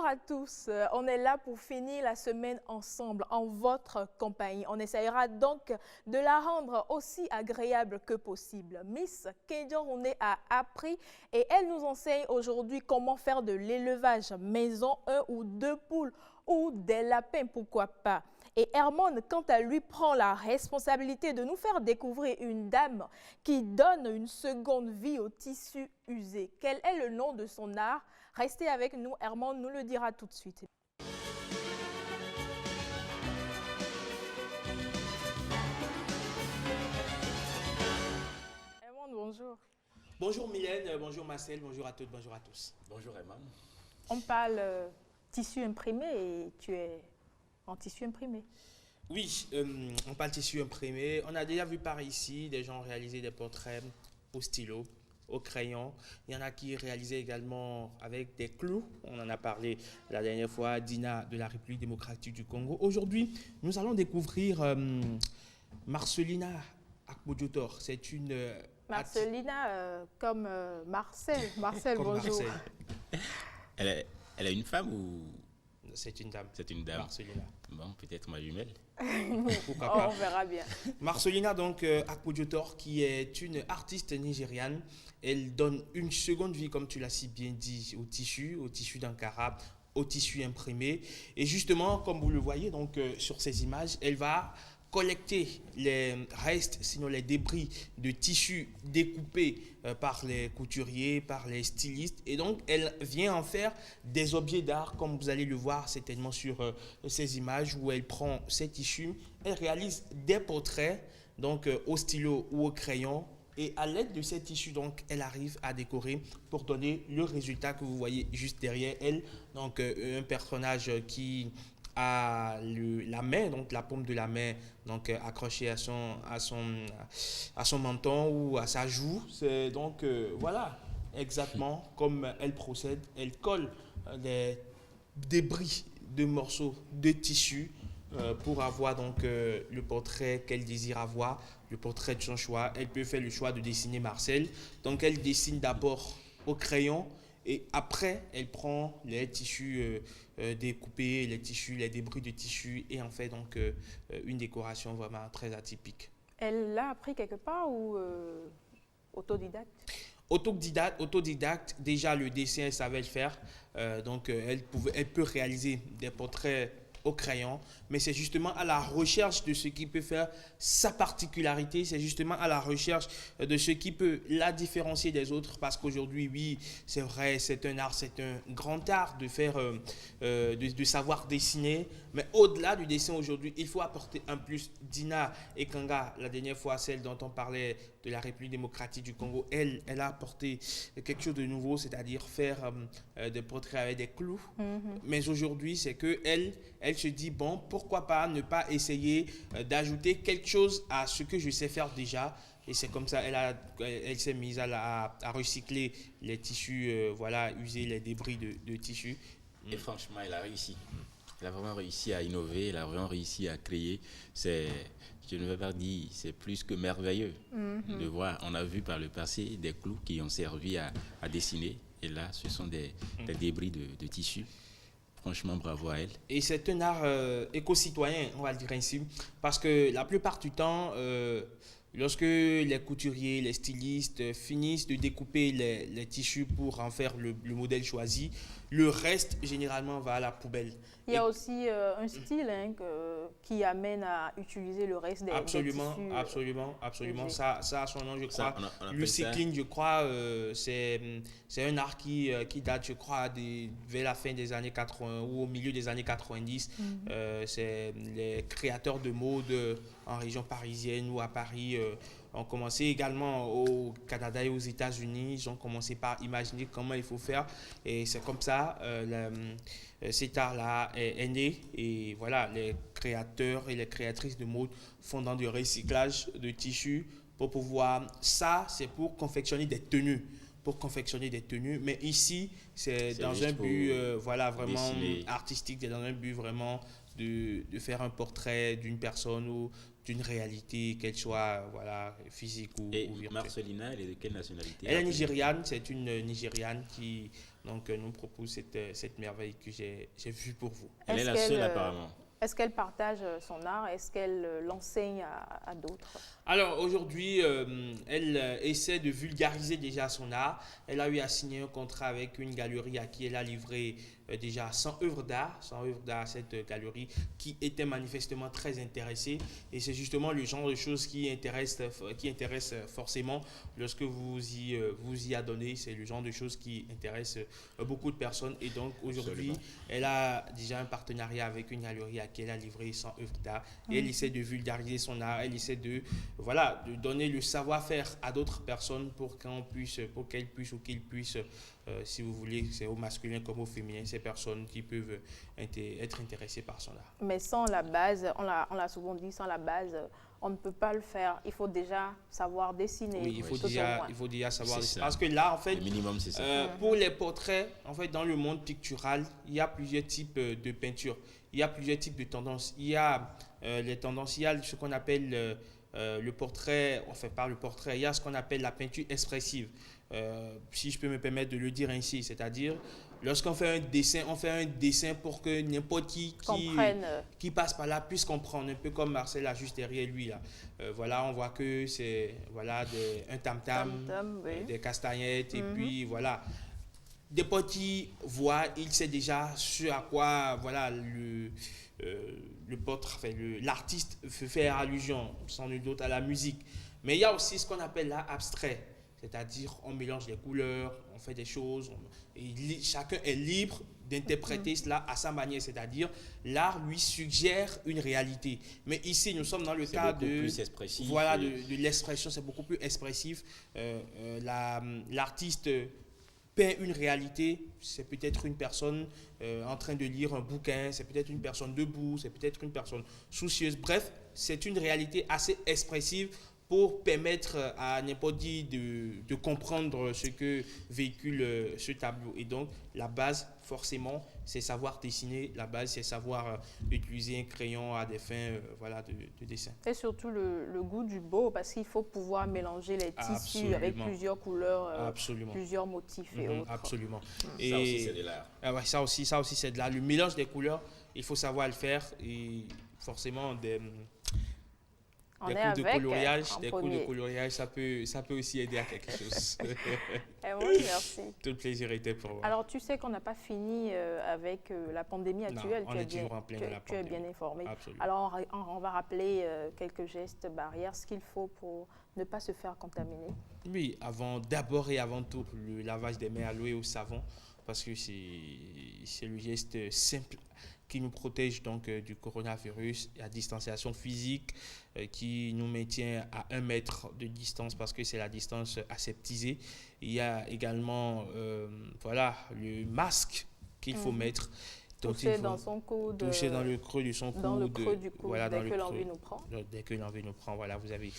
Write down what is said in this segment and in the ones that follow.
à tous, on est là pour finir la semaine ensemble en votre compagnie. On essaiera donc de la rendre aussi agréable que possible. Miss Kedjorune a appris et elle nous enseigne aujourd'hui comment faire de l'élevage maison, 1 ou 2 poules ou des lapins, pourquoi pas. Et Hermone, quant à lui, prend la responsabilité de nous faire découvrir une dame qui donne une seconde vie au tissu usé. Quel est le nom de son art? Restez avec nous, Hermone nous le dira tout de suite. Hermone, bonjour. Bonjour Mylène, bonjour Marcel, bonjour à toutes, bonjour à tous. Bonjour Herman. On parle tissu imprimé et tu es en tissu imprimé. Oui, on parle tissu imprimé. On a déjà vu par ici des gens réaliser des portraits au stylo, au crayon. Il y en a qui réalisaient également avec des clous. On en a parlé la dernière fois, Dina de la République démocratique du Congo. Aujourd'hui, nous allons découvrir Marcelina Akpodjotor. C'est une... Marcelina comme Marcel. Marcel, comme bonjour. Marcel. Elle est une femme ou... C'est une dame. C'est une dame. Marcelina. Bon, peut-être ma jumelle. Pourquoi pas. On verra bien. Marcelina donc Akpodjotor, qui est une artiste nigériane. Elle donne une seconde vie, comme tu l'as si bien dit, au tissu d'Ankara, au tissu imprimé. Et justement, comme vous le voyez donc sur ces images, elle va collecter les restes, sinon les débris de tissus découpés par les couturiers, par les stylistes. Et donc, elle vient en faire des objets d'art, comme vous allez le voir certainement sur ces images, où elle prend ces tissus, elle réalise des portraits, donc au stylo ou au crayon. Et à l'aide de ces tissus, donc, elle arrive à décorer pour donner le résultat que vous voyez juste derrière elle. Donc, un personnage qui à la main, donc la paume de la main, donc accrochée à son menton ou à sa joue. C'est donc voilà exactement comme elle procède. Elle colle les débris de morceaux de tissu pour avoir donc le portrait qu'elle désire avoir, le portrait de son choix. Elle peut faire le choix de dessiner Marcel. Donc elle dessine d'abord au crayon. Et après, elle prend les tissus découpés, les tissus, les débris de tissus et en fait donc une décoration vraiment très atypique. Elle l'a appris quelque part ou autodidacte? Autodidacte, déjà le dessin, elle savait le faire. Donc elle peut réaliser des portraits au crayon, mais c'est justement à la recherche de ce qui peut faire sa particularité, c'est justement à la recherche de ce qui peut la différencier des autres, parce qu'aujourd'hui, oui, c'est vrai, c'est un art, c'est un grand art de faire, de savoir dessiner, mais au-delà du dessin aujourd'hui, il faut apporter un plus. Dina Ekanga, la dernière fois, celle dont on parlait de la République démocratique du Congo, elle a apporté quelque chose de nouveau, c'est-à-dire faire des portraits avec des clous, mais aujourd'hui, c'est que elle se dit, bon, pourquoi pas ne pas essayer d'ajouter quelque chose à ce que je sais faire déjà. Et c'est comme ça, elle s'est mise à recycler les tissus, voilà, user les débris de tissus. Et franchement, elle a réussi. Elle a vraiment réussi à innover, elle a vraiment réussi à créer. Je ne vais pas dire, c'est plus que merveilleux de voir. On a vu par le passé des clous qui ont servi à dessiner. Et là, ce sont des débris de tissus. Franchement, bravo à elle. Et c'est un art éco-citoyen, on va le dire ainsi, parce que la plupart du temps, lorsque les couturiers, les stylistes finissent de découper les tissus pour en faire le modèle choisi, le reste, généralement, va à la poubelle. Il y a aussi un style qui amène à utiliser le reste des tissus. Absolument. Ça a son nom, je crois. Le cycling, je crois, c'est un art qui date, je crois, vers la fin des années 80 ou au milieu des années 90. C'est les créateurs de mode en région parisienne ou à Paris ont commencé également au Canada et aux États-Unis. Ils ont commencé par imaginer comment il faut faire. Et c'est comme ça, cet art-là est né. Et voilà, les créateurs et les créatrices de mode font dans du recyclage de tissus pour pouvoir... Ça, c'est pour confectionner des tenues. Mais ici, c'est dans un but voilà, vraiment artistique, c'est dans un but vraiment de faire un portrait d'une personne ou d'une réalité, qu'elle soit voilà, physique ou virtuelle. Marcelina, elle est de quelle nationalité? Elle est nigériane, c'est une Nigériane qui donc, nous propose cette merveille que j'ai vue pour vous. Elle est la seule apparemment. Est-ce qu'elle partage son art? Est-ce qu'elle l'enseigne à d'autres? Alors aujourd'hui, elle essaie de vulgariser déjà son art. Elle a eu à signer un contrat avec une galerie à qui elle a livré déjà 100 œuvres d'art à cette galerie qui était manifestement très intéressée. Et c'est justement le genre de choses qui intéresse forcément lorsque vous y adonnez. C'est le genre de choses qui intéressent beaucoup de personnes. Et donc aujourd'hui, elle a déjà un partenariat avec une galerie à qui elle a livré 100 œuvres d'art. Et elle essaie de vulgariser son art. Elle essaie de donner le savoir-faire à d'autres personnes pour qu'elles puissent ou qu'ils puissent, si vous voulez, c'est au masculin comme au féminin, ces personnes qui peuvent être intéressées par son art. Mais sans la base, on l'a souvent dit, sans la base, on ne peut pas le faire. Il faut déjà savoir dessiner. Oui, il faut déjà savoir dessiner. Parce que là, en fait, le minimum, c'est ça. Pour les portraits, en fait, dans le monde pictural, il y a plusieurs types de peintures. Il y a plusieurs types de tendances. Il y a les tendances, il y a ce qu'on appelle le portrait, enfin pas le portrait, il y a ce qu'on appelle la peinture expressive, si je peux me permettre de le dire ainsi, c'est-à-dire lorsqu'on fait un dessin pour que n'importe qui passe par là puisse comprendre, un peu comme Marcel a juste derrière lui là. Voilà, on voit que c'est un tam-tam, des castagnettes et puis voilà. Des petits voient, il sait déjà ce à quoi voilà l'artiste veut faire allusion, sans nul doute à la musique. Mais il y a aussi ce qu'on appelle l'art abstrait, c'est-à-dire on mélange les couleurs, on fait des choses, et chacun est libre d'interpréter cela à sa manière, c'est-à-dire l'art lui suggère une réalité. Mais ici, nous sommes dans le cas de l'expression, c'est beaucoup plus expressif. L'artiste peint une réalité, c'est peut-être une personne en train de lire un bouquin, c'est peut-être une personne debout, c'est peut-être une personne soucieuse. Bref, c'est une réalité assez expressive pour permettre à n'importe qui de comprendre ce que véhicule ce tableau. Et donc, la base, forcément, c'est savoir dessiner. La base, c'est savoir utiliser un crayon à des fins de dessin. Et surtout le goût du beau, parce qu'il faut pouvoir mélanger les tissus avec plusieurs couleurs, plusieurs motifs et autres. Absolument. Et ça aussi, c'est de l'art. Ça aussi, c'est de l'art. Le mélange des couleurs, il faut savoir le faire. Et forcément, des coups de coloriage, ça peut aussi aider à quelque chose. Oui, merci. Tout le plaisir était pour moi. Alors, tu sais qu'on n'a pas fini avec la pandémie actuelle. Non, on est toujours en plein de la pandémie. Tu es bien informé. Absolument. Alors, on va rappeler quelques gestes barrières, ce qu'il faut pour ne pas se faire contaminer. Oui, d'abord et avant tout, le lavage des mains à l'eau et au savon, parce que c'est le geste simple qui nous protège donc du coronavirus, la distanciation physique qui nous maintient à 1 mètre de distance parce que c'est la distance aseptisée. Il y a également le masque qu'il faut mettre. Toucher dans son coude. Toucher dans le creux de son coude. Dans le creux du coude, dès que l'envie nous prend. Dès que l'envie nous prend, voilà, vous avez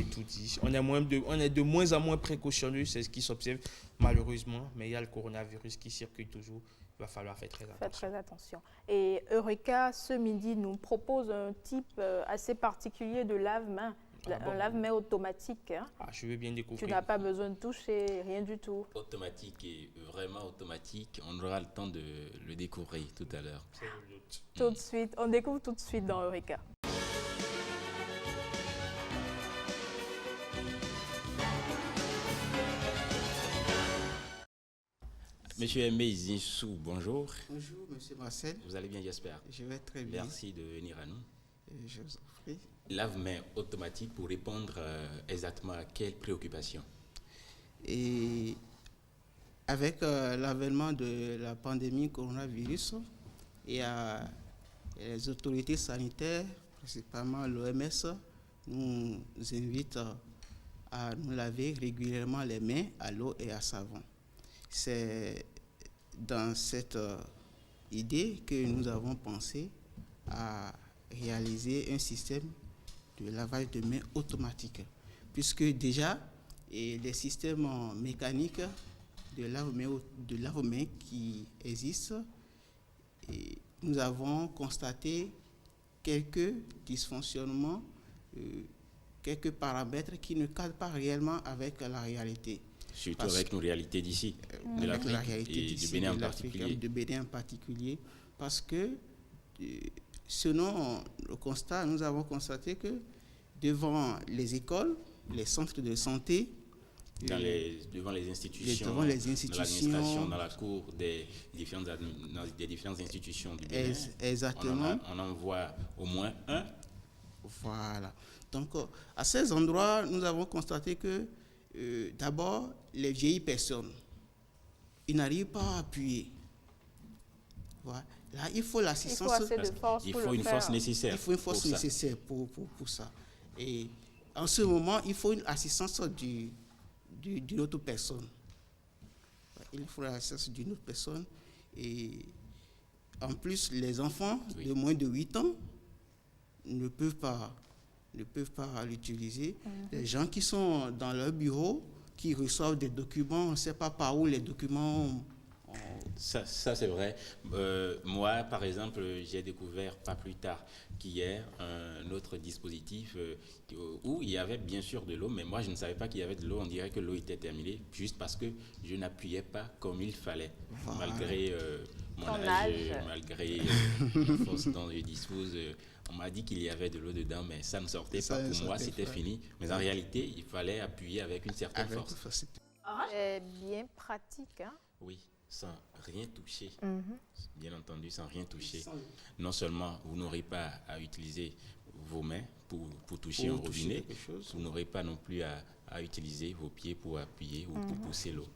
tout dit. On est de moins en moins précautionneux, c'est ce qui s'observe malheureusement, mais il y a le coronavirus qui circule toujours. Il va falloir faire très attention. Faites très attention. Et Eureka, ce midi, nous propose un type assez particulier de lave-main. Un lave-main automatique. Hein. Je veux bien découvrir. Tu n'as pas besoin de toucher, rien du tout. Automatique et vraiment automatique. On aura le temps de le découvrir tout à l'heure. Tout de suite. On découvre tout de suite dans Eureka. Monsieur Aimé Zinsou, bonjour. Bonjour, monsieur Marcel. Vous allez bien, j'espère. Je vais très bien. Merci de venir à nous. Je vous en prie. Lave-main automatique pour répondre exactement à quelle préoccupation? Et avec l'avènement de la pandémie coronavirus, les autorités sanitaires, principalement l'OMS, nous invitent à nous laver régulièrement les mains à l'eau et à savon. C'est dans cette idée que nous avons pensé à réaliser un système de lavage de mains automatique, puisque déjà les systèmes mécaniques de lave-mains qui existent, et nous avons constaté quelques dysfonctionnements quelques paramètres qui ne cadrent pas réellement avec la réalité. Surtout avec nos réalités d'ici, de Avec la l'Afrique réalité et d'ici, du Bénin en de l'Afrique, particulier. de Bénin en particulier, parce que selon le constat, nous avons constaté que devant les écoles, les centres de santé, Devant les institutions, devant les dans institutions, l'administration, dans la cour des différentes institutions du Bénin, exactement. on en voit au moins un. Voilà. Donc, à ces endroits, nous avons constaté que, d'abord, les vieilles personnes, ils n'arrivent pas à appuyer. Voilà. Là, il faut l'assistance. Il faut assez de force Il pour faut le une faire. force nécessaire. Il faut une force pour ça. nécessaire pour ça. Et en ce moment, il faut une assistance d'une autre personne. Il faut l'assistance d'une autre personne. Et en plus, les enfants Oui. de moins de 8 ans ne peuvent pas l'utiliser. Les gens qui sont dans leur bureau, qui reçoivent des documents, on ne sait pas par où les documents... Ça c'est vrai. Moi, par exemple, j'ai découvert pas plus tard qu'hier un autre dispositif où il y avait bien sûr de l'eau, mais moi je ne savais pas qu'il y avait de l'eau. On dirait que l'eau était terminée juste parce que je n'appuyais pas comme il fallait, malgré mon Ton âge, âge. malgré la force dont je dispose. On m'a dit qu'il y avait de l'eau dedans, mais ça ne sortait Ça pas. ne Pour moi, sortait c'était pas. fini. Mais en réalité, il fallait appuyer avec une certaine Avec force. facilité. C'est bien pratique. Hein? Oui, sans rien toucher. Mhm. Bien entendu, sans rien toucher. Non seulement vous n'aurez pas à utiliser vos mains pour toucher Pour un toucher robinet, quelque chose. vous n'aurez pas non plus à utiliser vos pieds pour appuyer ou pour pousser l'eau.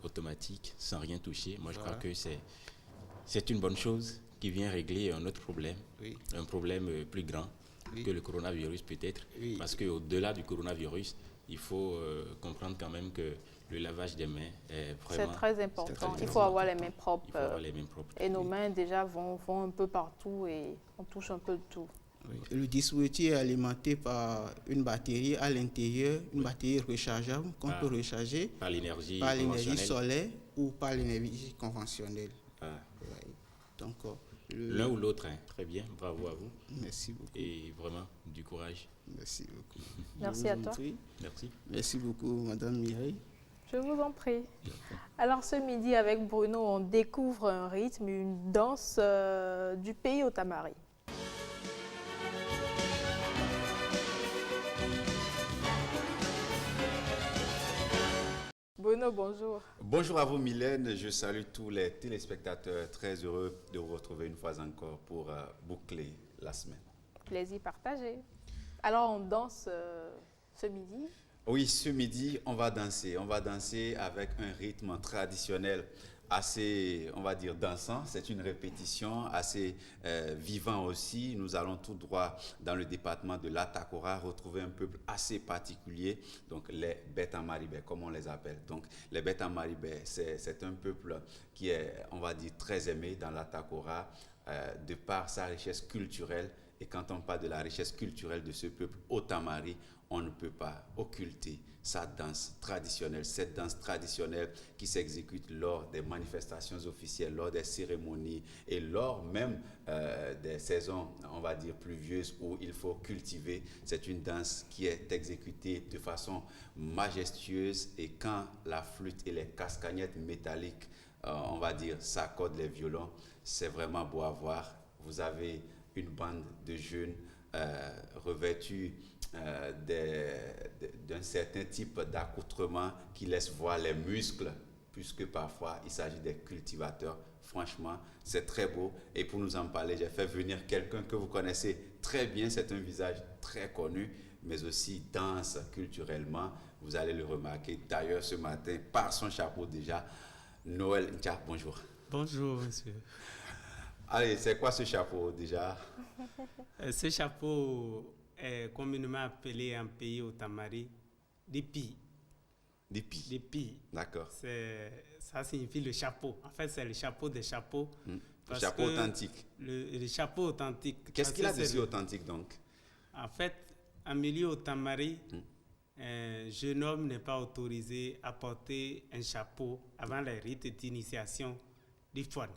Automatique, sans rien toucher. Moi, je crois que c'est une bonne chose qui vient régler un autre problème, Oui. un problème plus grand Oui. que le coronavirus peut-être. Oui. Parce qu'au-delà du coronavirus, il faut comprendre quand même que le lavage des mains est C'est vraiment... très important. très Il faut avoir les mains propres. Il faut avoir les mains propres. Et nos mains déjà vont un peu partout et on touche un peu de tout. Oui. Le dispositif est alimenté par une batterie à l'intérieur, une batterie rechargeable qu'on Ah. peut recharger Par l'énergie par l'énergie conventionnelle. solaire ou par l'énergie conventionnelle. Ah. Oui. Donc, L'un ou l'autre, hein. Très bien, bravo à vous merci beaucoup. et vraiment du courage. Merci beaucoup. Merci Je à vous en toi. prie. Merci. Merci beaucoup, Madame Mireille. Je vous en prie. Alors ce midi avec Bruno, on découvre un rythme, une danse du pays Otamari. Bruno, bonjour. Bonjour à vous Mylène, je salue tous les téléspectateurs, très heureux de vous retrouver une fois encore pour boucler la semaine. Plaisir partagé. Alors on danse ce midi. Oui, ce midi, on va danser avec un rythme traditionnel assez, on va dire, dansant. C'est une répétition assez vivant aussi. Nous allons tout droit dans le département de l'Atakora retrouver un peuple assez particulier, donc les Beta-Maribé, comme on les appelle. Donc les Beta-Maribé, c'est un peuple qui est, on va dire, très aimé dans l'Atakora de par sa richesse culturelle. Et quand on parle de la richesse culturelle de ce peuple Otamari, on ne peut pas occulter sa danse traditionnelle, cette danse traditionnelle qui s'exécute lors des manifestations officielles, lors des cérémonies et lors même des saisons, on va dire, pluvieuses où il faut cultiver. C'est une danse qui est exécutée de façon majestueuse et quand la flûte et les cascagnettes métalliques, on va dire, s'accordent les violons, c'est vraiment beau à voir. Vous avez une bande de jeunes revêtus d'un certain type d'accoutrement qui laisse voir les muscles, puisque parfois il s'agit des cultivateurs. Franchement, c'est très beau. Et pour nous en parler, j'ai fait venir quelqu'un que vous connaissez très bien. C'est un visage très connu, mais aussi dense culturellement. Vous allez le remarquer d'ailleurs ce matin par son chapeau déjà. Noël Ntia, bonjour. Bonjour, monsieur. Allez, c'est quoi ce chapeau déjà? Ce chapeau est communément appelé en pays Otamari Dipi. Dipi. Dipi. D'accord. Ça signifie le chapeau. En fait, c'est le chapeau des chapeaux. Le parce chapeau que authentique. Le chapeau authentique. Qu'est-ce parce qu'il a que de c'est si authentique donc? En fait, en milieu Otamari, un jeune homme n'est pas autorisé à porter un chapeau avant les rites d'initiation du Fouane.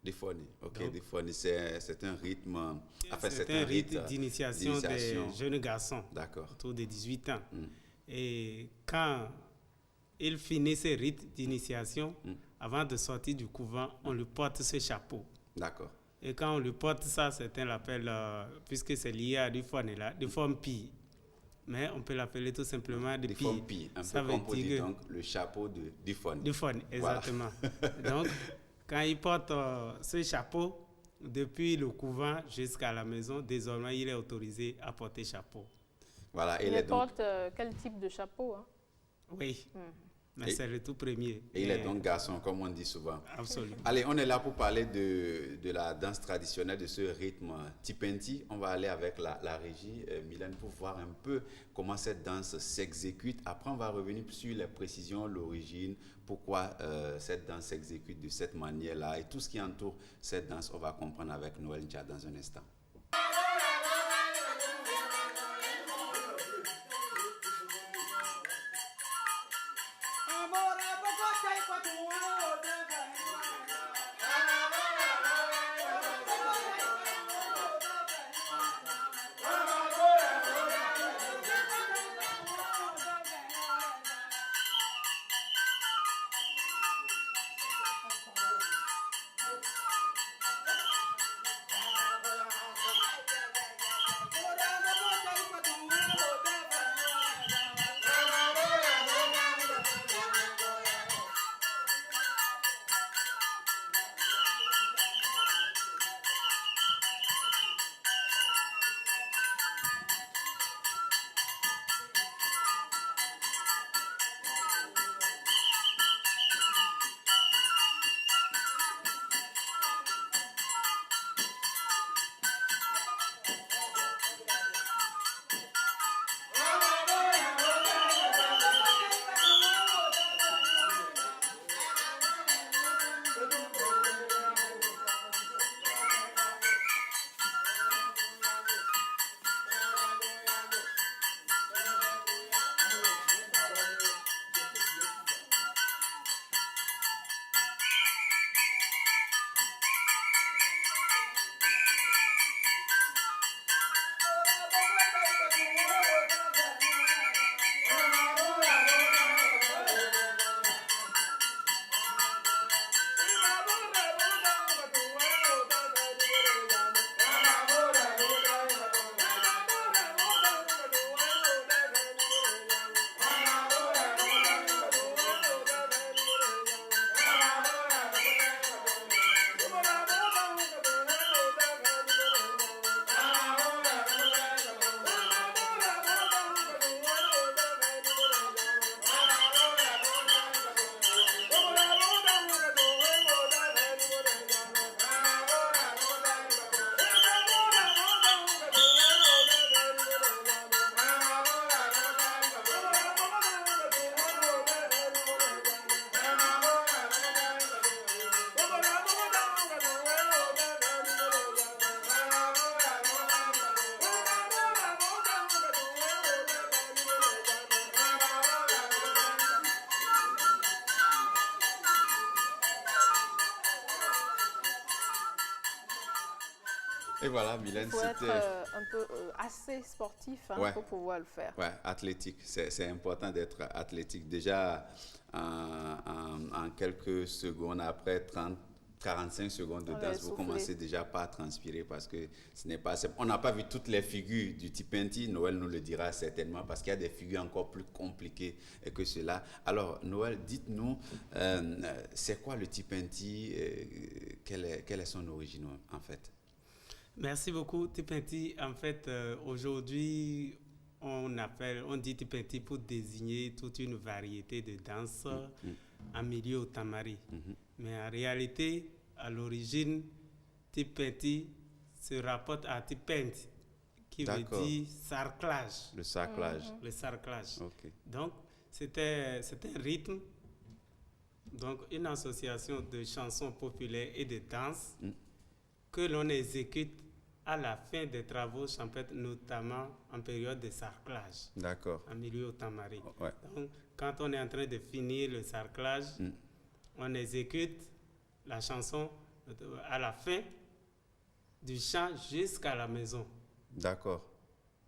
Difoni, ok, Donc, Difoni, c'est un rythme, enfin c'est un rite d'initiation des jeunes garçons D'accord. autour de 18 ans. Mm. Et quand il finit ce rite d'initiation, avant de sortir du couvent, on lui porte ce chapeau. D'accord. Et quand on lui porte ça, certains l'appellent, puisque c'est lié à Difon Pi. Mais on peut l'appeler tout simplement de Difon Pi. Pi, un Ça peu veut comme on dit dire donc le chapeau de Difoni. Difon, exactement. Donc, quand il porte ce chapeau, depuis le couvent jusqu'à la maison, désormais, il est autorisé à porter chapeau. Voilà, Il il est donc, porte quel type de chapeau, hein? Oui, mais Et- c'est le tout premier. et il est donc garçon, comme on dit souvent. Absolument. Allez, on est là pour parler de la danse traditionnelle, de ce rythme Tipenti. On va aller avec la régie, Mylène, pour voir un peu comment cette danse s'exécute. Après, on va revenir sur les précisions, l'origine, pourquoi cette danse s'exécute de cette manière-là et tout ce qui entoure cette danse. On va comprendre avec Noël Ndia dans un instant. Et voilà, Mylène, Il faut être c'était... un peu assez sportif hein, Ouais. pour pouvoir le faire. Ouais, athlétique. C'est important d'être athlétique. Déjà, en quelques secondes, après 45 secondes de On est danse, vous essoufflé. commencez déjà pas à transpirer parce que ce n'est pas simple. On n'a pas vu toutes les figures du Tipenti. Noël nous le dira certainement parce qu'il y a des figures encore plus compliquées que cela. Alors, Noël, dites-nous, c'est quoi le Tipenti? Quelle est son origine en fait? Merci beaucoup, Tipenti. En fait, aujourd'hui, on dit Tipenti pour désigner toute une variété de danses en milieu otamari. Mais en réalité, à l'origine, Tipenti se rapporte à Tipenti, qui veut D'accord. dire sarclage. Le sarclage. Le sarclage. Ok. Donc, c'est un rythme, donc une association de chansons populaires et de danses que l'on exécute à la fin des travaux champêtres, notamment en période de sarclage, D'accord. en milieu otamari. Ouais. Donc, quand on est en train de finir le sarclage, on exécute la chanson à la fin du chant jusqu'à la maison. D'accord.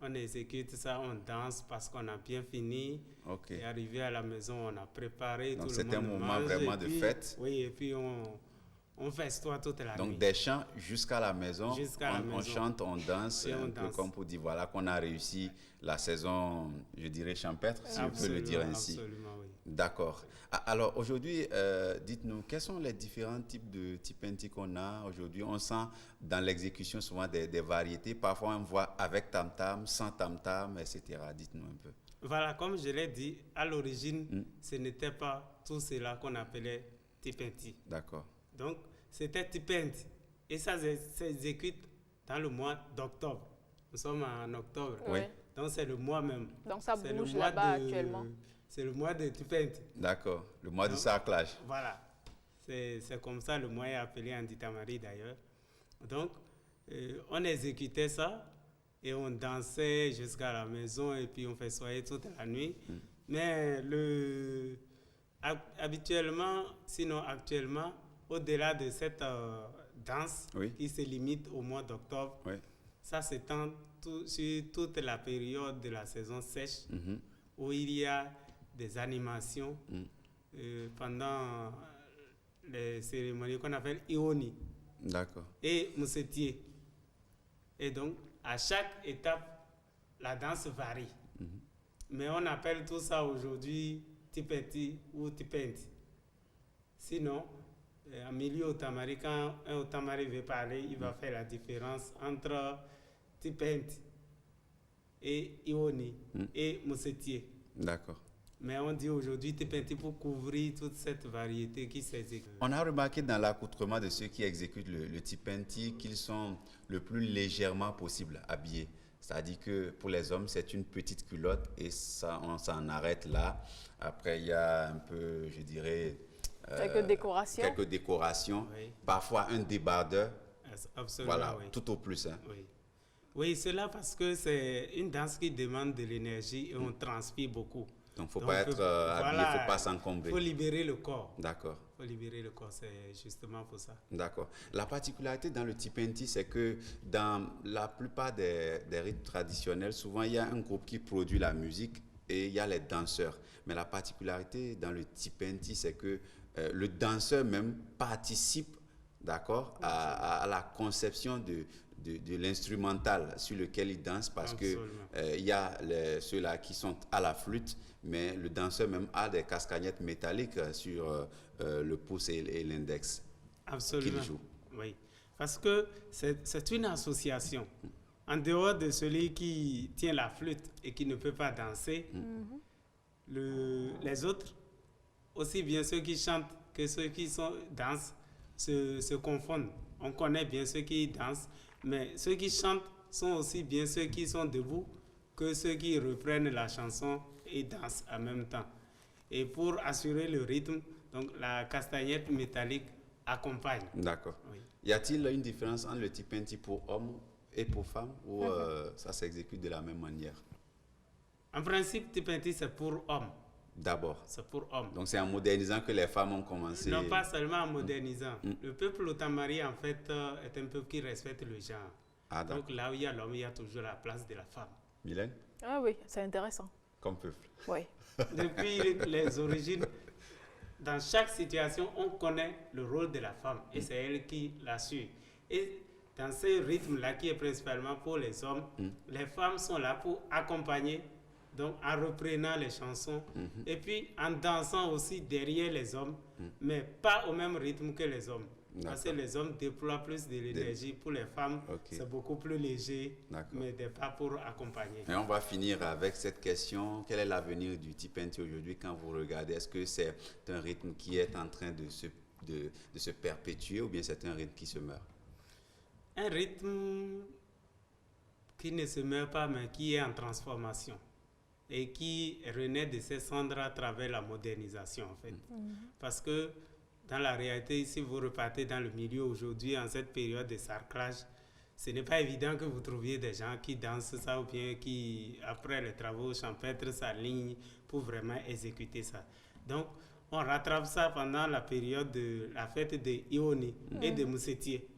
On exécute ça, on danse parce qu'on a bien fini. Ok. Et arrivé à la maison, on a préparé, Donc tout le c'est monde un moment mange, vraiment et de puis- fête. Oui, et puis on festoie toute la nuit. Donc des chants jusqu'à la maison, Jusqu'à la on maison. chante, on danse, Et on un peu danse. comme pour dire voilà qu'on a réussi la saison, je dirais champêtre, si on peut le dire ainsi. Absolument, oui. D'accord. Alors aujourd'hui, dites-nous, quels sont les différents types de tipenti qu'on a aujourd'hui? On sent dans l'exécution souvent des variétés. Parfois on voit avec tam-tam, sans tam-tam, etc. Dites-nous un peu. Voilà, comme je l'ai dit, à l'origine, ce n'était pas tout cela qu'on appelait tipenti. D'accord. Donc, c'était tipenti. Et ça s'exécute dans le mois d'octobre. Nous sommes en octobre. Oui. Donc, c'est le mois même. Donc ça C'est le bouge mois là-bas actuellement. C'est le mois de tipenti. D'accord. Le mois du Donc, sarclage. Voilà. C'est comme ça, le mois est appelé en Ditamari d'ailleurs. Donc, on exécutait ça et on dansait jusqu'à la maison et puis on festoyait toute la nuit. Mais habituellement, sinon actuellement, au-delà de cette danse Oui. qui se limite au mois d'octobre, Oui. ça s'étend sur toute la période de la saison sèche Mhm. où il y a des animations Mm. pendant les cérémonies qu'on appelle Ioni D'accord. et Moussetier. Et donc, à chaque étape, la danse varie. Mais on appelle tout ça aujourd'hui tipenti ou tipenti. Sinon, en milieu otamari, quand un otamari veut parler, il va faire la différence entre tipenti et Ioni et Moussetier. D'accord. Mais on dit aujourd'hui tipenti pour couvrir toute cette variété qui s'exécute. On a remarqué dans l'accoutrement de ceux qui exécutent le tipenti qu'ils sont le plus légèrement possible habillés. C'est-à-dire que pour les hommes, c'est une petite culotte et ça, on s'en arrête là. Après, il y a un peu, je dirais... Quelques décorations. Quelques décorations. Oui. Parfois un débardeur. Absolument, Voilà, oui. tout au plus. Hein. Oui. Oui, cela parce que c'est une danse qui demande de l'énergie et on transpire beaucoup. Donc, il ne faut Donc, pas être habillé, il ne faut pas s'encombrer. Il faut libérer le corps. D'accord. Il faut libérer le corps, c'est justement pour ça. D'accord. La particularité dans le tipenti, c'est que dans la plupart des rythmes traditionnels, souvent il y a un groupe qui produit la musique et il y a les danseurs. Mais la particularité dans le tipenti, c'est que le danseur même participe, d'accord, à la conception de l'instrumental sur lequel il danse parce Absolument. que il y a ceux-là qui sont à la flûte, mais le danseur même a des cascagnettes métalliques sur le pouce et l'index Absolument. qu'il joue. Oui, parce que c'est une association. En dehors de celui qui tient la flûte et qui ne peut pas danser, les autres, aussi bien ceux qui chantent que ceux qui dansent, se confondent. On connaît bien ceux qui dansent, mais ceux qui chantent sont aussi bien ceux qui sont debout que ceux qui reprennent la chanson et dansent en même temps. Et pour assurer le rythme, donc la castagnette métallique accompagne. D'accord. Oui. Y a-t-il une différence entre le tipenti pour hommes et pour femmes ou ça s'exécute de la même manière? En principe, tipenti, c'est pour hommes. D'abord. C'est pour hommes. Donc c'est en modernisant que les femmes ont commencé. Non pas seulement en modernisant. Le peuple otamari, en fait, est un peuple qui respecte le genre. Ah, d'accord. Donc là où il y a l'homme, il y a toujours la place de la femme. Mylène, Ah oui, c'est intéressant. comme peuple. Oui. Depuis les origines, dans chaque situation, on connaît le rôle de la femme et c'est elle qui l'assure. Et dans ce rythme-là qui est principalement pour les hommes, les femmes sont là pour accompagner, donc en reprenant les chansons et puis en dansant aussi derrière les hommes, mais pas au même rythme que les hommes. Parce que D'accord. les hommes déploient plus de l'énergie. Pour les femmes, Ok. c'est beaucoup plus léger, D'accord. mais pas pour accompagner. Et on va finir avec cette question. Quel est l'avenir du tipenti aujourd'hui quand vous regardez? Est-ce que c'est un rythme qui est en train de se perpétuer ou bien c'est un rythme qui se meurt? Un rythme qui ne se meurt pas, mais qui est en transformation et qui renaît de ses cendres à travers la modernisation, en fait. Parce que dans la réalité, si vous repartez dans le milieu aujourd'hui, en cette période de sarclage, ce n'est pas évident que vous trouviez des gens qui dansent ça ou bien qui, après les travaux champêtres, s'alignent pour vraiment exécuter ça. Donc, on rattrape ça pendant la période de la fête de Ioni et de Moussetier.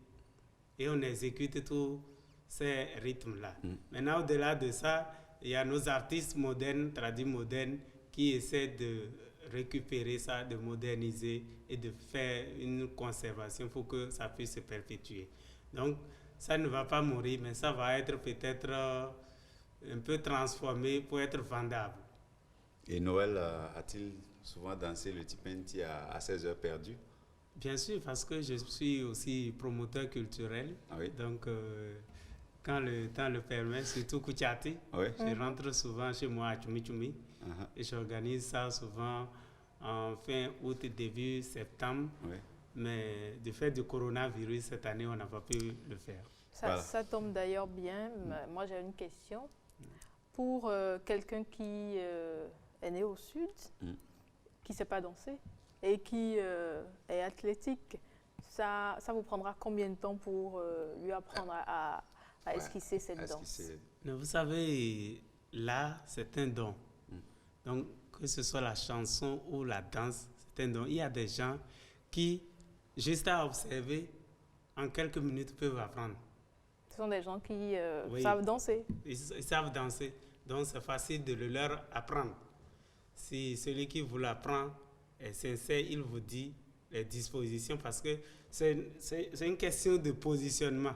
Et on exécute tous ces rythmes-là. Maintenant, au-delà de ça, il y a nos artistes modernes, traduits modernes, qui essaient de récupérer ça, de moderniser et de faire une conservation pour que ça puisse se perpétuer. Donc, ça ne va pas mourir, mais ça va être peut-être un peu transformé pour être vendable. Et Noël a-t-il souvent dansé le Tipenti à 16 heures perdues? Bien sûr, parce que je suis aussi promoteur culturel. Ah oui. Donc, quand le temps le permet, surtout Kouchati, Oui. je rentre souvent chez moi à Tchoumi Tchoumi. Et j'organise ça souvent en fin août, début septembre. Oui. Mais du fait du coronavirus, cette année, on n'a pas pu le faire. Ça tombe d'ailleurs bien. Moi, j'ai une question. Pour quelqu'un qui est né au sud, qui ne sait pas danser et qui est athlétique, ça vous prendra combien de temps pour lui apprendre à esquisser cette danse? Mais vous savez, là, c'est un don. Donc, que ce soit la chanson ou la danse, c'est un don. Il y a des gens qui, juste à observer, en quelques minutes peuvent apprendre. Ce sont des gens qui savent danser. Ils savent danser. Donc, c'est facile de le leur apprendre. Si celui qui vous l'apprend est sincère, il vous dit les dispositions parce que c'est une question de positionnement.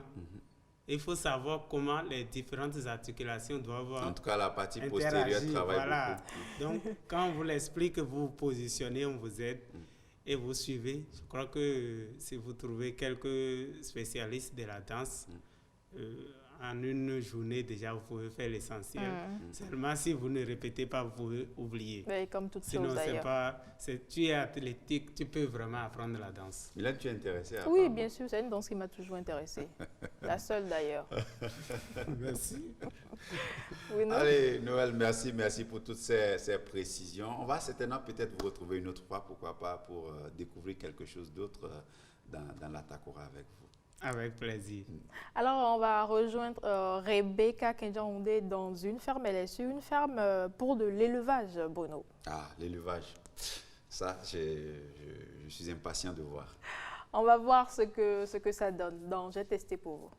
Il faut savoir comment les différentes articulations doivent En tout cas, la partie postérieure travaille beaucoup. Donc, quand on vous l'explique, vous vous positionnez, on vous aide et vous suivez. Je crois que si vous trouvez quelques spécialistes de la danse, en une journée, déjà, vous pouvez faire l'essentiel. Seulement, si vous ne répétez pas, vous pouvez oublier. Mais comme toute Sinon, chose d'ailleurs. tu es athlétique, tu peux vraiment apprendre la danse. Mais là, tu es intéressé à Oui, apprendre. bien sûr, c'est une danse qui m'a toujours intéressée. La seule d'ailleurs. Merci. Oui, non? Allez, Noël, merci pour toutes ces précisions. On va certainement peut-être vous retrouver une autre fois, pourquoi pas, pour découvrir quelque chose d'autre dans la Takora avec vous. Avec plaisir. Alors, on va rejoindre Rebecca Kenjaoundé dans une ferme. Elle est sur une ferme pour de l'élevage, Bruno. Ah, l'élevage. Ça, je suis impatient de voir. On va voir ce que ça donne. Donc, j'ai testé pour vous.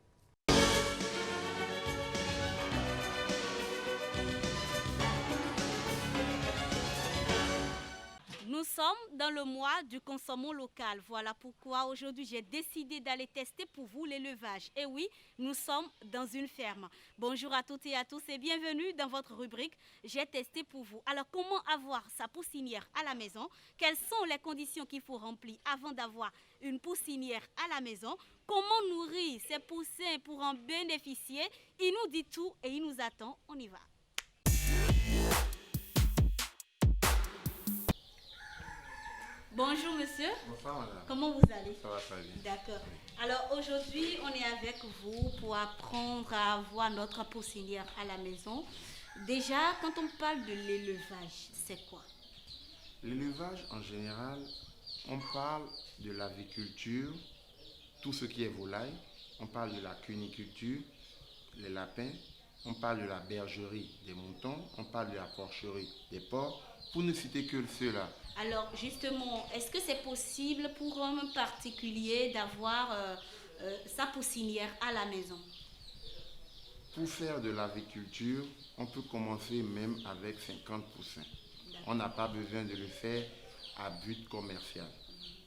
Nous sommes dans le mois du consommons local. Voilà pourquoi aujourd'hui j'ai décidé d'aller tester pour vous l'élevage. Et oui, nous sommes dans une ferme. Bonjour à toutes et à tous et bienvenue dans votre rubrique J'ai testé pour vous. Alors comment avoir sa poussinière à la maison? Quelles sont les conditions qu'il faut remplir avant d'avoir une poussinière à la maison? Comment nourrir ces poussins pour en bénéficier? Il nous dit tout et il nous attend. On y va. Bonjour monsieur. Bonsoir madame. Comment vous allez? Ça va très bien. D'accord. Alors aujourd'hui, on est avec vous pour apprendre à avoir notre poussinière à la maison. Déjà, quand on parle de l'élevage, c'est quoi? L'élevage en général, on parle de l'aviculture, tout ce qui est volaille. On parle de la cuniculture, les lapins. On parle de la bergerie des moutons. On parle de la porcherie des porcs. Pour ne citer que ceux-là. Alors justement, est-ce que c'est possible pour un particulier d'avoir sa poussinière à la maison? Pour faire de l'aviculture, on peut commencer même avec 50%. On n'a pas besoin de le faire à but commercial.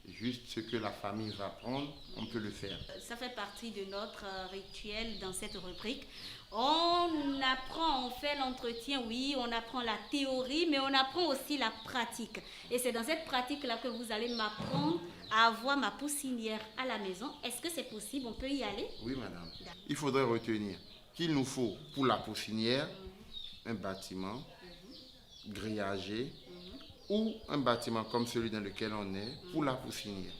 Juste ce que la famille va prendre, on peut le faire. Ça fait partie de notre rituel dans cette rubrique. On apprend, on fait l'entretien, oui, on apprend la théorie, mais on apprend aussi la pratique. Et c'est dans cette pratique-là que vous allez m'apprendre à avoir ma poussinière à la maison. Est-ce que c'est possible? On peut y aller? Oui, madame. Il faudrait retenir qu'il nous faut pour la poussinière un bâtiment grillagé ou un bâtiment comme celui dans lequel on est pour la poussinière.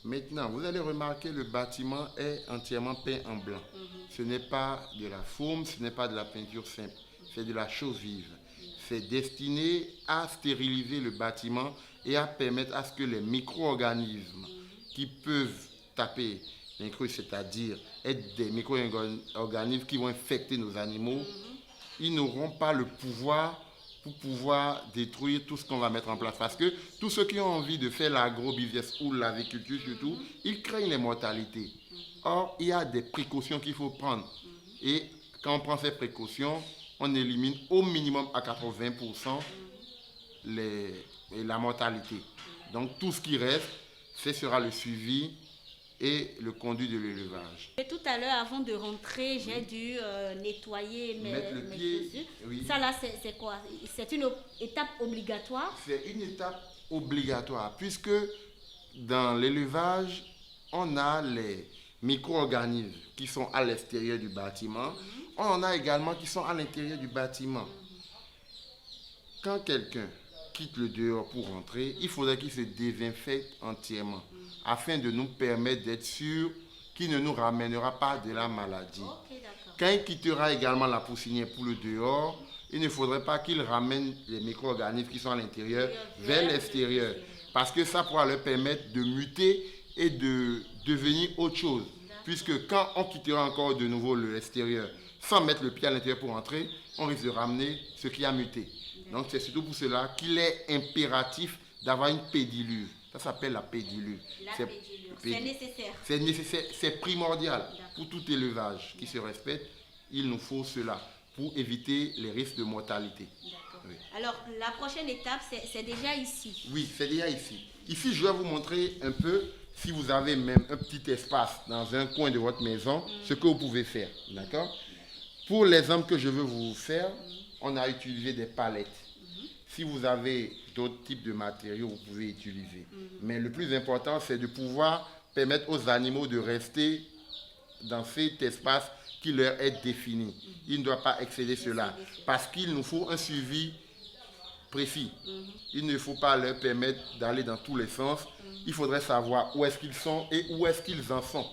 Maintenant, vous allez remarquer le bâtiment est entièrement peint en blanc. Ce n'est pas de la fourme, ce n'est pas de la peinture simple, c'est de la chose vive. C'est destiné à stériliser le bâtiment et à permettre à ce que les micro-organismes qui peuvent taper intrus, c'est-à-dire être des micro-organismes qui vont infecter nos animaux, ils n'auront pas le pouvoir pour pouvoir détruire tout ce qu'on va mettre en place. Parce que tous ceux qui ont envie de faire l'agro-business ou l'agriculture surtout, ils craignent les mortalités. Or, il y a des précautions qu'il faut prendre. Et quand on prend ces précautions, on élimine au minimum à 80% la mortalité. Donc tout ce qui reste, ce sera le suivi et le conduit de l'élevage. Et tout à l'heure, avant de rentrer, j'ai dû nettoyer mes chaussures. Oui. Ça là, c'est quoi? C'est une étape obligatoire? C'est une étape obligatoire, puisque dans l'élevage, on a les micro-organismes qui sont à l'extérieur du bâtiment. On en a également qui sont à l'intérieur du bâtiment. Quand quelqu'un quitte le dehors pour rentrer, il faudrait qu'il se désinfecte entièrement afin de nous permettre d'être sûr qu'il ne nous ramènera pas de la maladie. Quand il quittera également la poussinière pour le dehors, il ne faudrait pas qu'il ramène les micro-organismes qui sont à l'intérieur vers l'extérieur, parce que ça pourra leur permettre de muter et de devenir autre chose. Puisque quand on quittera encore de nouveau l'extérieur sans mettre le pied à l'intérieur pour entrer, on risque de ramener ce qui a muté. Donc c'est surtout pour cela qu'il est impératif d'avoir une pédilure. Ça s'appelle la pédilure. C'est nécessaire. C'est nécessaire, c'est primordial pour tout élevage qui se respecte. Il nous faut cela pour éviter les risques de mortalité. Oui. Alors la prochaine étape, c'est déjà ici. Oui, c'est déjà ici. Ici, je vais vous montrer un peu, si vous avez même un petit espace dans un coin de votre maison, ce que vous pouvez faire. D'accord? Pour l'exemple que je veux vous faire, on a utilisé des palettes. Si vous avez d'autres types de matériaux, vous pouvez utiliser. Mais le plus important, c'est de pouvoir permettre aux animaux de rester dans cet espace qui leur est défini. Il ne doit pas excéder cela, parce qu'il nous faut un suivi précis. Il ne faut pas leur permettre d'aller dans tous les sens. Il faudrait savoir où est-ce qu'ils sont et où est-ce qu'ils en sont.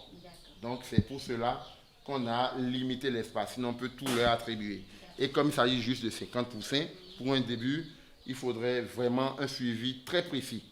Donc c'est pour cela qu'on a limité l'espace, sinon on peut tout leur attribuer. Et comme il s'agit juste de 50 poussins, pour un début, il faudrait vraiment un suivi très précis.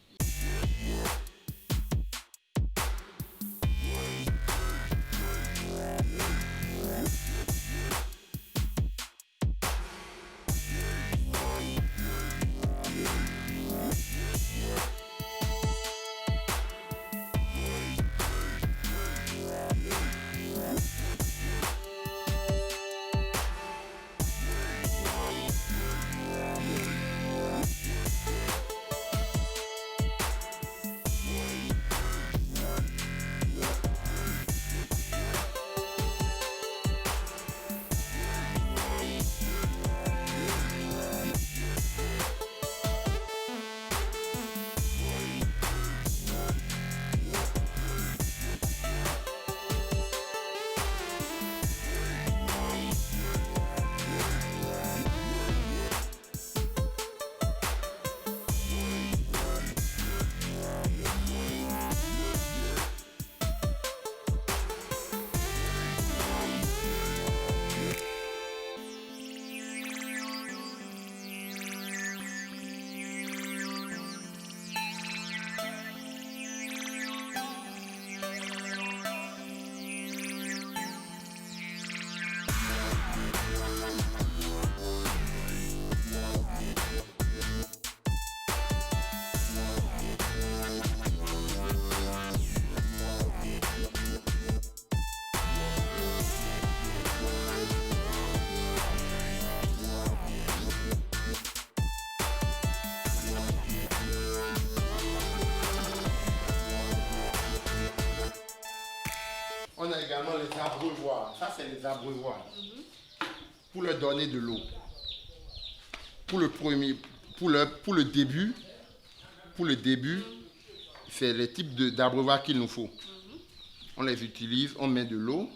On a également les abreuvoirs. Ça, c'est les abreuvoirs. Pour leur donner de l'eau. Pour le début, c'est les types d'abreuvoirs qu'il nous faut. On les utilise, on met de l'eau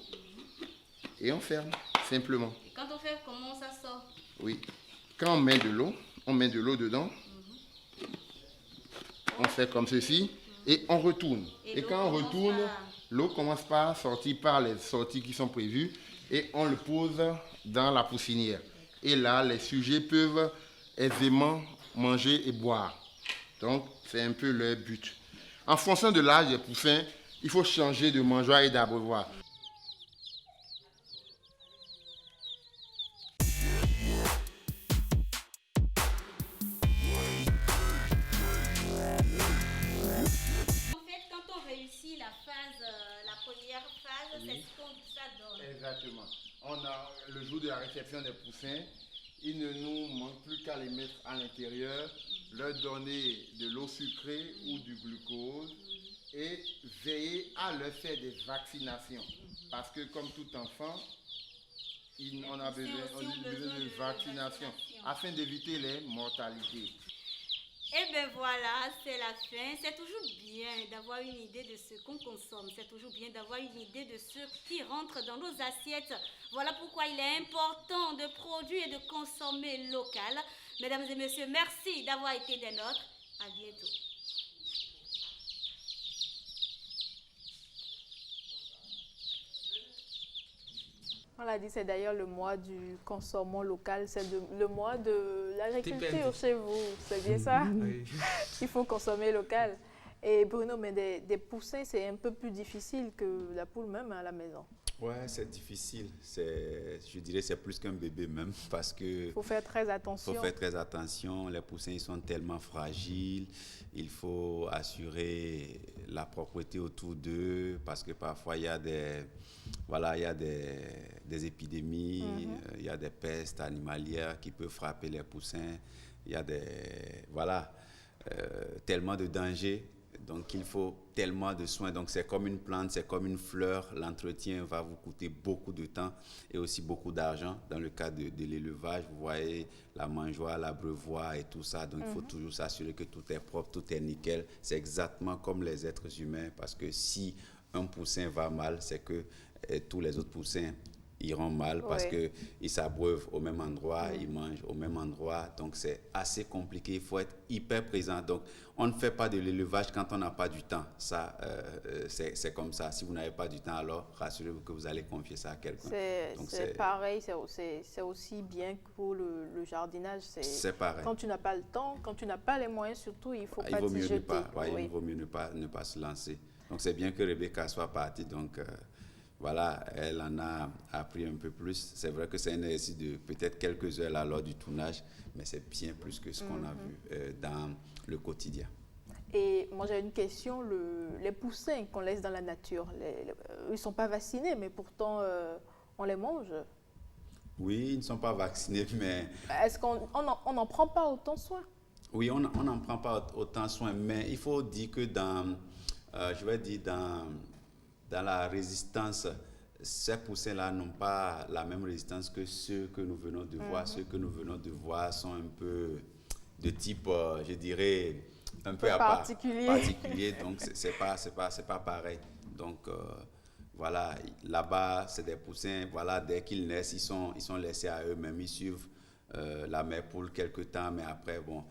et on ferme, simplement. Et quand on ferme, comment ça sort? Oui. Quand on met de l'eau dedans. On fait comme ceci et on retourne. Et quand on retourne, l'eau commence par sortir par les sorties qui sont prévues et on le pose dans la poussinière. Et là, les sujets peuvent aisément manger et boire. Donc, c'est un peu leur but. En fonction de l'âge des poussins, il faut changer de mangeoire et d'abreuvoir. En fait, quand on réussit la première phase, c'est ce qu'on ça donne. Exactement. On a le jour de la réception des poussins, il ne nous manque plus qu'à les mettre à l'intérieur, leur donner de l'eau sucrée ou du glucose et veiller à leur faire des vaccinations. Parce que comme tout enfant, on a besoin de vaccination afin d'éviter les mortalités. Et bien voilà, c'est la fin. C'est toujours bien d'avoir une idée de ce qu'on consomme. C'est toujours bien d'avoir une idée de ce qui rentre dans nos assiettes. Voilà pourquoi il est important de produire et de consommer local. Mesdames et messieurs, merci d'avoir été des nôtres. À bientôt. On l'a dit, c'est d'ailleurs le mois du consommant local, c'est le mois de l'agriculture TPMT. chez vous, c'est bien ça? Oui. Il faut consommer local. Et Bruno, mais des poussins, c'est un peu plus difficile que la poule même à la maison. Ouais, c'est difficile. Je dirais c'est plus qu'un bébé même parce que Il faut faire très attention. faut faire très attention. Les poussins, ils sont tellement fragiles. Il faut assurer la propreté autour d'eux parce que parfois il y a des épidémies, il y a des pestes animalières qui peuvent frapper les poussins. Il y a tellement de dangers. Donc, il faut tellement de soins. Donc, c'est comme une plante, c'est comme une fleur. L'entretien va vous coûter beaucoup de temps et aussi beaucoup d'argent. Dans le cas de l'élevage, vous voyez la mangeoire, l'abreuvoir et tout ça. Donc, il faut toujours s'assurer que tout est propre, tout est nickel. C'est exactement comme les êtres humains parce que si un poussin va mal, c'est que tous les autres poussins iront mal parce qu'ils s'abreuvent au même endroit, ils mangent au même endroit. Donc, c'est assez compliqué. Il faut être hyper présent. Donc, on ne fait pas de l'élevage quand on n'a pas du temps. Ça, c'est comme ça. Si vous n'avez pas du temps, alors rassurez-vous que vous allez confier ça à quelqu'un. C'est pareil, c'est aussi bien que pour le jardinage. C'est pareil. Quand tu n'as pas le temps, quand tu n'as pas les moyens, surtout, il faut pas vaut t'y mieux jeter. Il vaut mieux ne pas se lancer. Donc, c'est bien que Rebecca soit partie. Donc, voilà, elle en a appris un peu plus. C'est vrai que c'est un exercice de peut-être quelques heures là, lors du tournage, mais c'est bien plus que ce qu'on a vu dans le quotidien. Et moi, j'ai une question. Les poussins qu'on laisse dans la nature, ils ne sont pas vaccinés, mais pourtant, on les mange. Oui, ils ne sont pas vaccinés, mais... Est-ce qu'on n'en prend pas autant soin? Oui, on n'en prend pas autant soin, mais il faut dire que dans la résistance, ces poussins-là n'ont pas la même résistance que ceux que nous venons de voir. Ceux que nous venons de voir sont un peu de type, je dirais, un peu particulier. Donc, c'est pas pareil. Donc, voilà, là-bas, c'est des poussins. Voilà, dès qu'ils naissent, ils sont laissés à eux-mêmes. Ils suivent la mère poule quelque temps, mais après, bon...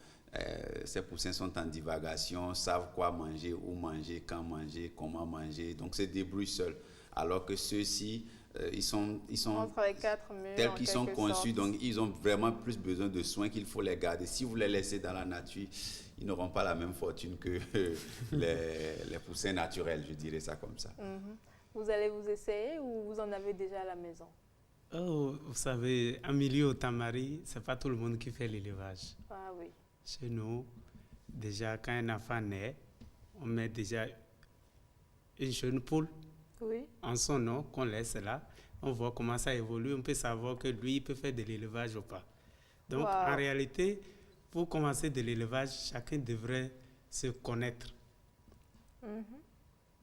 ces poussins sont en divagation, savent quoi manger, où manger, quand manger, comment manger, donc se débrouillent seuls. Alors que ceux-ci, ils sont tels qu'ils sont conçus, donc ils ont vraiment plus besoin de soins qu'il faut les garder. Si vous les laissez dans la nature, ils n'auront pas la même fortune que les poussins naturels, je dirais ça comme ça. Vous allez vous essayer ou vous en avez déjà à la maison? Oh, vous savez, en milieu au Tamari, ce n'est pas tout le monde qui fait l'élevage. Ah oui. Chez nous, déjà, quand un enfant naît, on met déjà une jeune poule en son nom qu'on laisse là. On voit comment ça évolue. On peut savoir que lui, il peut faire de l'élevage ou pas. Donc, en réalité, pour commencer de l'élevage, chacun devrait se connaître.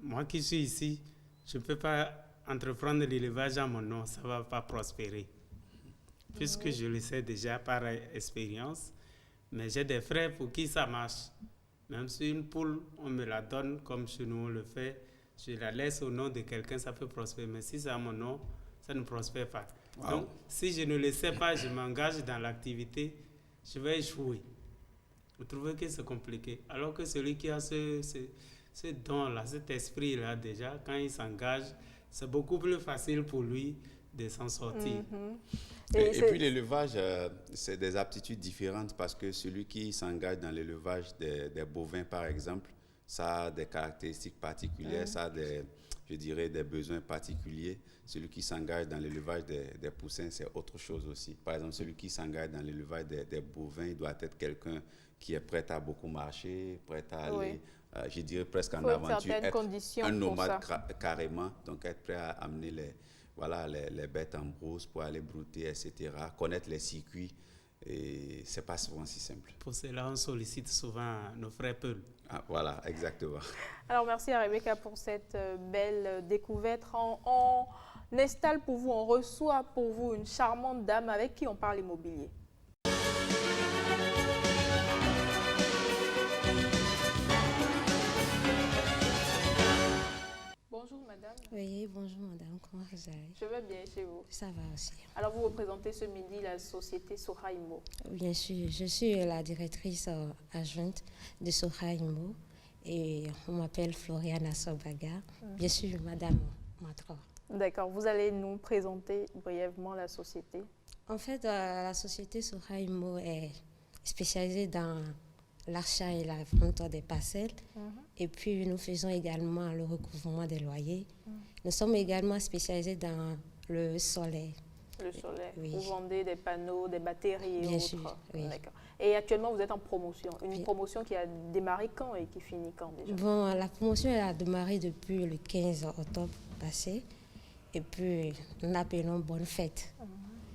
Moi qui suis ici, je ne peux pas entreprendre l'élevage à mon nom. Ça ne va pas prospérer. Puisque je le sais déjà par expérience. Mais j'ai des frères pour qui ça marche. Même si une poule, on me la donne comme chez nous on le fait, je la laisse au nom de quelqu'un, ça peut prospérer. Mais si c'est à mon nom, ça ne prospère pas. Wow. Donc, si je ne le sais pas, je m'engage dans l'activité, je vais échouer. Vous trouvez que c'est compliqué. Alors que celui qui a ce don-là, cet esprit-là, déjà, quand il s'engage, c'est beaucoup plus facile pour lui de s'en sortir. Et puis l'élevage, c'est des aptitudes différentes parce que celui qui s'engage dans l'élevage des bovins, par exemple, ça a des caractéristiques particulières, ça a je dirais, des besoins particuliers. Celui qui s'engage dans l'élevage des poussins, c'est autre chose aussi. Par exemple, celui qui s'engage dans l'élevage des bovins, il doit être quelqu'un qui est prêt à beaucoup marcher, prêt à aller, je dirais presque en aventure, être un nomade carrément, donc être prêt à amener les bêtes en brousse pour aller brouter, etc., connaître les circuits. Et ce n'est pas souvent si simple. Pour cela, on sollicite souvent nos frères Peuls. Ah, voilà, exactement. Alors, merci à Rebecca pour cette belle découverte. On installe pour vous, on reçoit pour vous une charmante dame avec qui on parle immobilier. Bonjour madame. Oui, bonjour madame, comment vous allez? Je vais bien chez vous. Ça va aussi. Alors vous représentez ce midi la société Soha Immo. Bien sûr, je suis la directrice adjointe de Soha Immo et on m'appelle Floriana Sobaga. Bien sûr, madame Matra. D'accord, vous allez nous présenter brièvement la société. En fait, la société Soha Immo est spécialisée dans l'achat et la vente des parcelles. Et puis, nous faisons également le recouvrement des loyers. Nous sommes également spécialisés dans le solaire. Le solaire. Oui. Vous vendez des panneaux, des batteries et Bien autres. sûr, oui. D'accord. Et actuellement, vous êtes en promotion. Une promotion qui a démarré quand et qui finit quand déjà? Bon, la promotion elle a démarré depuis le 15 octobre passé. Et puis, nous l'appelons Bonne Fête.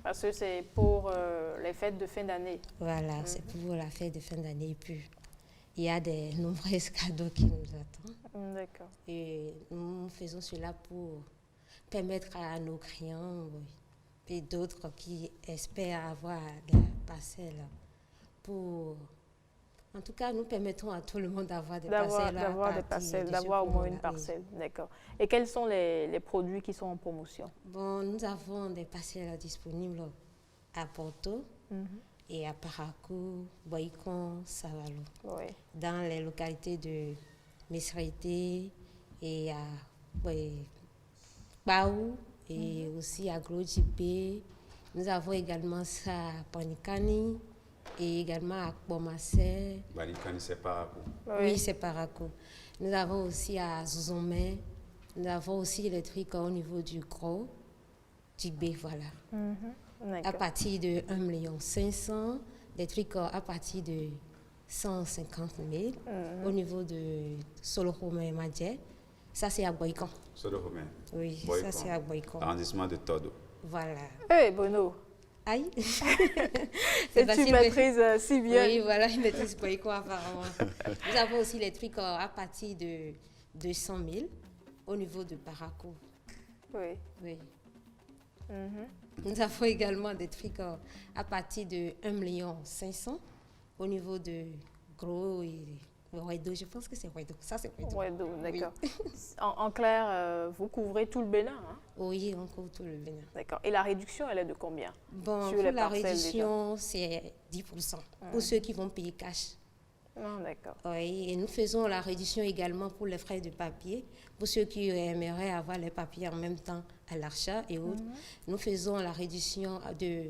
Parce que c'est pour les fêtes de fin d'année. Voilà, c'est pour la fête de fin d'année. Et puis, il y a de nombreux cadeaux qui nous attendent. D'accord. Et nous faisons cela pour permettre à nos clients et d'autres qui espèrent avoir des parcelles en tout cas, nous permettons à tout le monde d'avoir des parcelles. D'avoir au moins une parcelle. D'accord. Et quels sont les produits qui sont en promotion? Bon, nous avons des parcelles disponibles à Porto et à Parakou, Boïcon, Savalo. Oui. Dans les localités de Mesrité et à Baou et aussi à Glodjibé. Nous avons également ça à Panikani et également à Bomassé. Panikani, c'est Parakou. Oui, c'est Parakou. Nous avons aussi à Zouzomé. Nous avons aussi les trucs au niveau du gros, du B, voilà. À partir de 1,5 million, des trucs à partir de 150 000 au niveau de Soloromé et Madjé. Ça, c'est à Boïcon. Soloromé. Oui, Boïcon. ça, c'est à Boïcon. Arrondissement de Todo. Voilà. Eh, Bono. Aïe. Et tu maîtrises si bien. Oui, voilà, je maîtrise Boïcon apparemment. Nous avons aussi les trucs à partir de 200 000 au niveau de Parakou. Oui. Oui. Nous avons également des trucs à partir de 1,5 million au niveau de Gros et Ouedo. Je pense que c'est Ouedo. Ça, c'est Ouedo. Ouedo, d'accord. Oui. En clair, vous couvrez tout le Bénin, hein? Oui, on couvre tout le Bénin. D'accord. Et la réduction, elle est de combien? Bon, sur pour les la parcelles, réduction, c'est 10% pour ceux qui vont payer cash. D'accord. Oui, et nous faisons la réduction également pour les frais de papier. Pour ceux qui aimeraient avoir les papiers en même temps à l'achat et autres, nous faisons la réduction de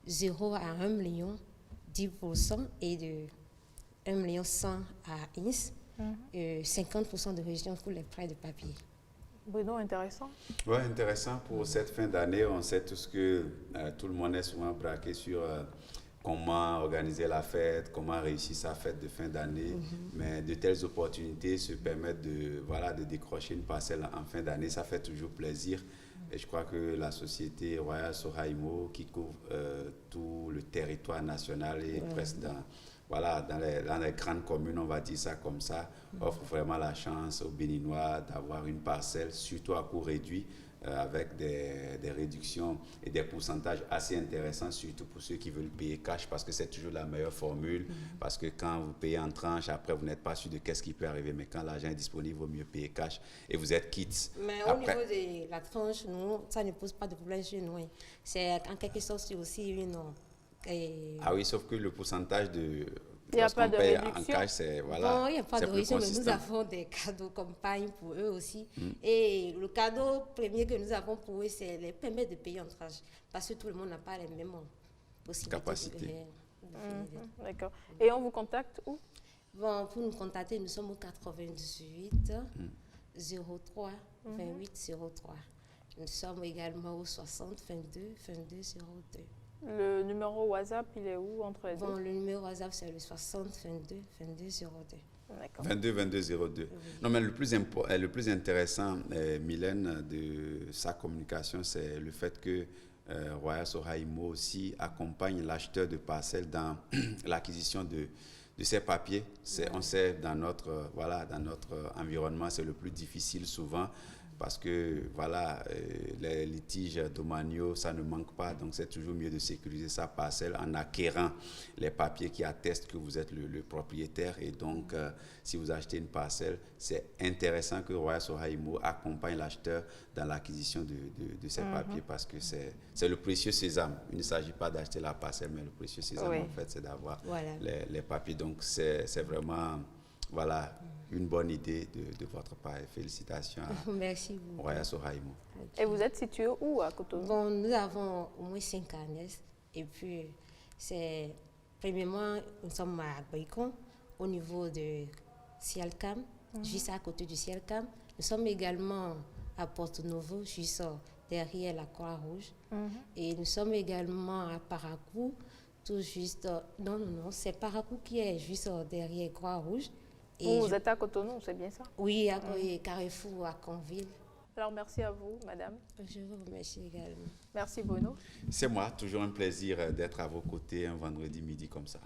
0 à 1 million, 10% et de 1,1 million à INS, 50% de réduction pour les frais de papier. Bruno, intéressant. Oui, intéressant pour cette fin d'année. On sait tous que tout le monde est souvent braqué sur comment organiser la fête, comment réussir sa fête de fin d'année. Mais de telles opportunités se permettent de décrocher une parcelle en fin d'année. Ça fait toujours plaisir. Et je crois que la société Royale Soha Immo, qui couvre tout le territoire national et presque dans les grandes communes, on va dire ça comme ça, offre vraiment la chance aux Béninois d'avoir une parcelle, surtout à coût réduit, avec des réductions et des pourcentages assez intéressants, surtout pour ceux qui veulent payer cash, parce que c'est toujours la meilleure formule, parce que quand vous payez en tranche, après vous n'êtes pas sûr de qu'est-ce qui peut arriver, mais quand l'argent est disponible, il vaut mieux payer cash et vous êtes quitte. Mais après, au niveau de la tranche, nous, ça ne pose pas de problème chez nous. C'est en quelque sorte aussi une... Ah oui, sauf que le pourcentage de... Il n'y a pas de réduction. En cash, c'est bon, il n'y a pas de réduction, mais nous avons des cadeaux campagne pour eux aussi. Et le cadeau premier que nous avons pour eux, c'est les permettre de payer en tranche. Parce que tout le monde n'a pas les mêmes possibilités. Capacité. D'accord. Et on vous contacte où? Bon, pour nous contacter, nous sommes au 98 03 28 03. Nous sommes également au 60 22 22 02. Le numéro WhatsApp, il est où entre les deux? Bon, le numéro WhatsApp, c'est le 60 22 22 02. D'accord. 22 22 02. Oui. Non, mais le plus intéressant, Mylène, de sa communication, c'est le fait que Royal Sohaïmo aussi accompagne l'acheteur de parcelles dans l'acquisition de ces papiers. On sait, dans notre environnement, c'est le plus difficile souvent. Parce que, les litiges domaniaux, ça ne manque pas. Donc, c'est toujours mieux de sécuriser sa parcelle en acquérant les papiers qui attestent que vous êtes le propriétaire. Et donc, si vous achetez une parcelle, c'est intéressant que Royal Sohaïmo accompagne l'acheteur dans l'acquisition de ces papiers parce que c'est le précieux sésame. Il ne s'agit pas d'acheter la parcelle, mais le précieux sésame, en fait, c'est d'avoir les papiers. Donc, c'est vraiment... une bonne idée de votre part. Félicitations à Merci beaucoup. Royal Sohaïmo. Et vous êtes situé où à Cotonou? Bon, nous avons au moins 5 carnets. Et puis, premièrement, nous sommes à Boycon, au niveau de Cialcam, juste à côté du Cialcam. Nous sommes également à Porto Novo, juste derrière la Croix-Rouge. Et nous sommes également à Paracou, tout juste... Non, c'est Paracou qui est juste derrière Croix-Rouge. Vous êtes à Cotonou, c'est bien ça? Oui, à Carrefour, à Conville. Alors, merci à vous, madame. Je vous remercie également. Merci, Bruno. C'est moi, toujours un plaisir d'être à vos côtés un vendredi midi comme ça.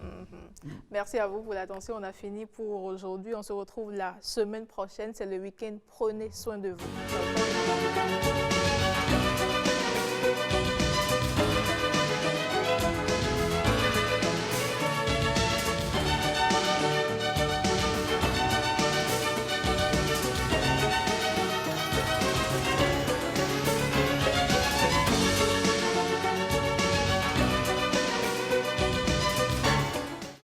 Merci à vous pour l'attention. On a fini pour aujourd'hui. On se retrouve la semaine prochaine. C'est le week-end. Prenez soin de vous.